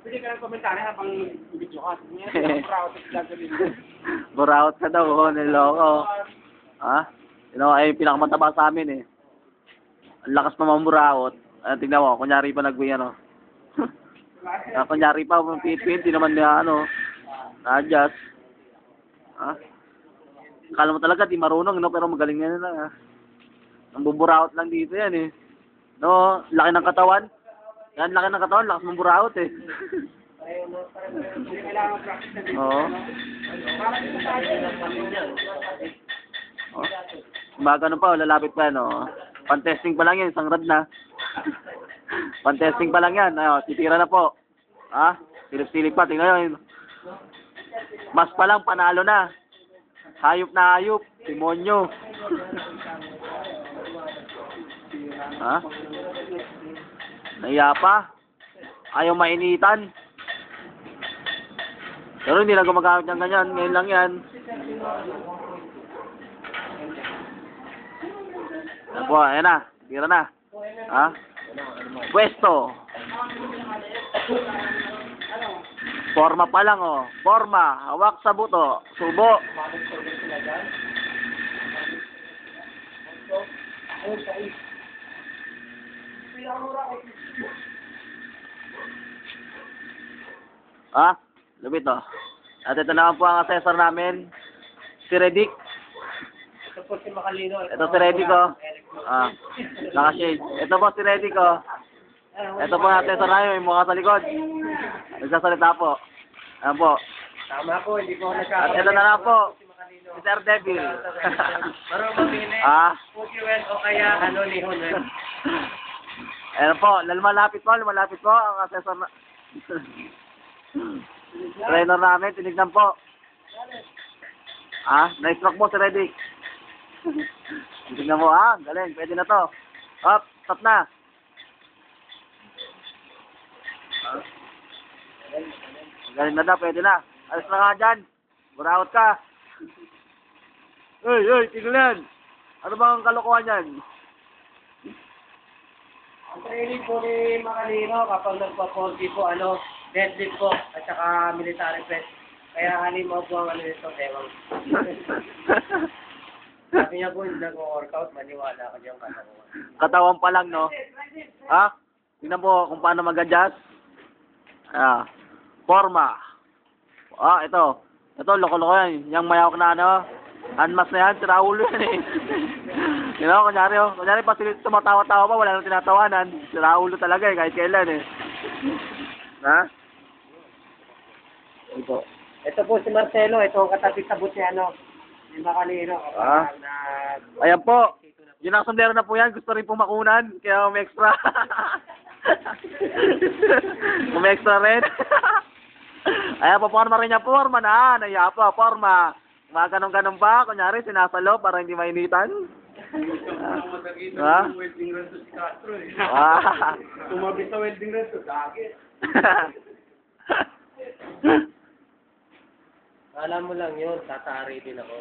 Pwede ka ng komentaryo habang video ka. Buraot ka daw, niloko. Ha? Ay pinakamataba sa amin eh. Ang lakas pa mamuraot. Tingnan mo, kunyari pa ano. Kunyari pa, pipit, di naman niya na-adjust. Ha? Akala mo talaga, di marunong, no? Pero magaling na lang, ha? Ang buburaot lang dito yan, eh. No, laki ng katawan. Yan, laki ng katawan, lakas mong buraot, eh. Oo. Gumagano pa, lalapit pa, no? Pan-testing pa lang yan, isang rad na. Pan-testing pa lang yan. Titira na po. Ha? Silip-silip pa, tingnan yun. Mas pa lang, panalo na. Hayop na hayop. Demonyo. Ha? Naiya pa. Ayaw mainitan. Pero hindi na gumagamit ng ganyan. Ngayon lang yan. Po, ayan na. Tira na. Ha? Pwesto. Forma pa lang, oh. Forma. Hawak sa buto. Subo. Ha? Lubit, oh. At ito naman po ang assessor namin. Si Redick. Ito po si Macalino. Ito si Redick, oh. Naka-shade. Ito po si Redick, oh. Ito po ang assessor namin. May mukha sa likod. Nagsasalita po. Ayan po. Tama po, hindi po At ito na lang po. Si Sir Devil. Parang mamili. Pukiwen o kaya Nihon. Ayan po. Lumalapit po ang assessor na... Trainer namin, tinignan po. Na-stroke mo si Redick. Tingnan mo, galing, pwede na to. Up, stop na. Galing na daw, pwede na. Alis na nga dyan. Buraot ka. Tingnan. Ano bang kalokohan yan? Ang training po ni Macalino kapag nagpa-40 po, deadlift po, at saka military press. Kaya halimaw po ang nito, tewang. Sabi niya po, hindi nag-workout, maniwala ka diyang katawan. Katawan pa lang, no? Tingnan po kung paano mag-adjust. Forma. Ito. Ito, loko-loko yan. Yung mayawak na unmask na yan, sira ulo yan eh. Kunyari pa tumatawa-tawa pa, wala nang tinatawanan. Sira ulo talaga eh, kahit kailan eh. Ha? Ito po si Marcelo, ito ang katabi sa buti ni Macalino. Ayan po. Yun ang sundero na po yan. Gusto rin pong makunan. Kaya may extra. May extra rin. Ayan po, forma rin niya. Forma na. Naiya po, forma. Mga ganun-ganun pa. Kunyari, sinasalo para hindi mainitan. Welding run to si Castro eh. Tumabi sa welding run to, dagit. Alam mo lang yun, tatari din ako.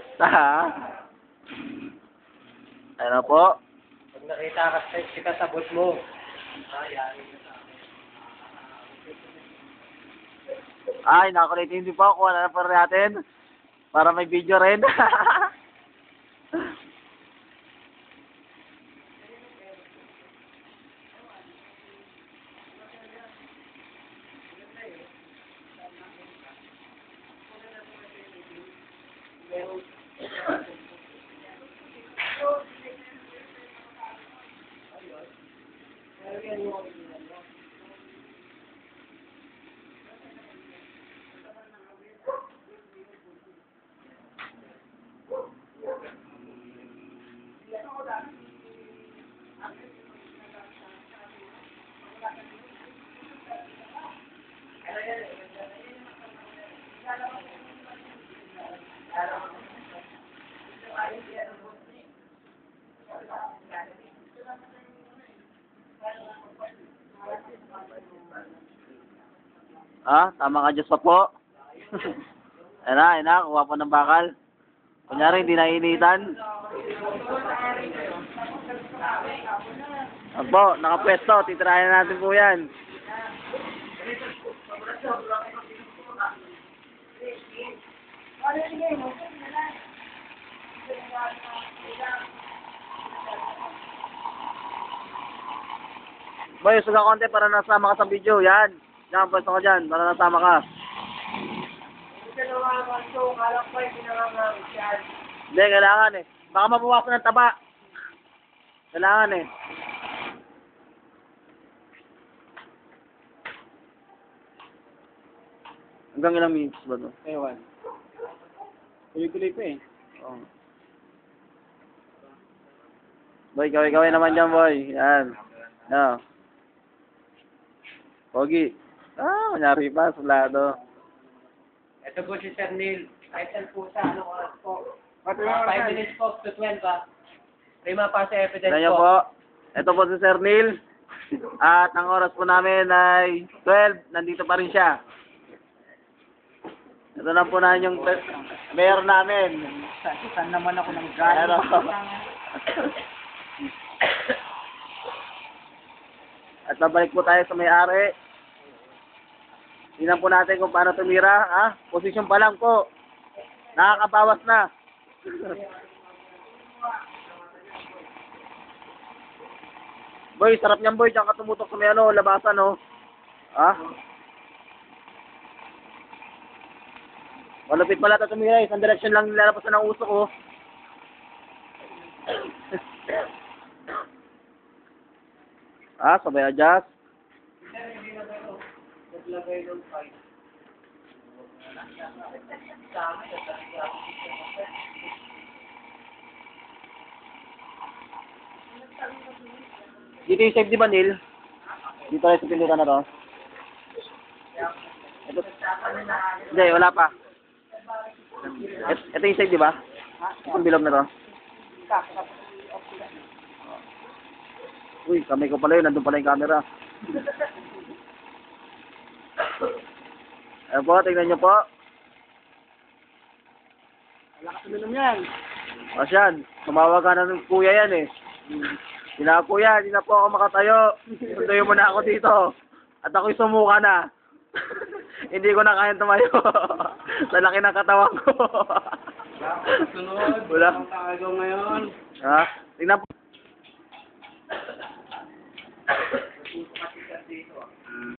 Ano po? Pag nakita ka sa bot mo, nakakulit hindi po. Kuha na pa rin natin. Para may video rin. Tama ka Diyos pa po. Ayan na, kuha po ng bakal. Kunyari, hindi nainitan. Apo, nakapwesto, titirahin natin po yan. Boy, usog ka konti para nasama ka sa video. Yan. Yan, pwesto ka dyan para nasama ka. Hindi ka naman ito. Kalak pa yung pinangangamit yan. Hindi, kailangan eh. Baka mabawasan ng taba. Kailangan eh. Hanggang ilang minutes ba to? Ewan. Kulit-kulit pa eh. Oo. Boy, kaway-kaway naman dyan, boy. Yan. No. Pogi. Kunyari pa, sulado. Ito po si Sir Neil. Kahit saan po sa anong oras po. 5 minutes po to 12 ba? Prima pa sa evidence Tignan nyo po. po. Ito po si Sir Neil. At ang oras po namin ay 12. Nandito pa rin siya. Ito na po na yung mayor namin. Saan naman ako ng Ano? At babalik po tayo sa may-ari. Tingnan po natin kung paano tumira. Posisyon pa lang po. Nakakabawas na. Boy, sarap niyan boy. Diyan ka tumutok sa may labasan Malupit pala ito tumira. Isang direction lang nilalapasan ng usok sabay adjust. Naglagay ng 5. Dito yung save di ba, Neil? Dito tayo sa pindutan na to. Ito. Hindi, wala pa. Ito yung save di ba? Itong bilog na to. Uy, kamay ko pala yun. Nandun pala yung camera. Ayan po, tingnan nyo po. Wala ka suminom yan. Asyan, tumawag ka na ng kuya yan eh. Kuya, hindi na po ako makatayo. Sunduyo mo na ako dito. At ako'y sumuka na. Hindi ko na kayang tumayo. Sa laki ng katawan ko. Sunod. Wala. Ang tagagaw ngayon. Ha? Tingnan po.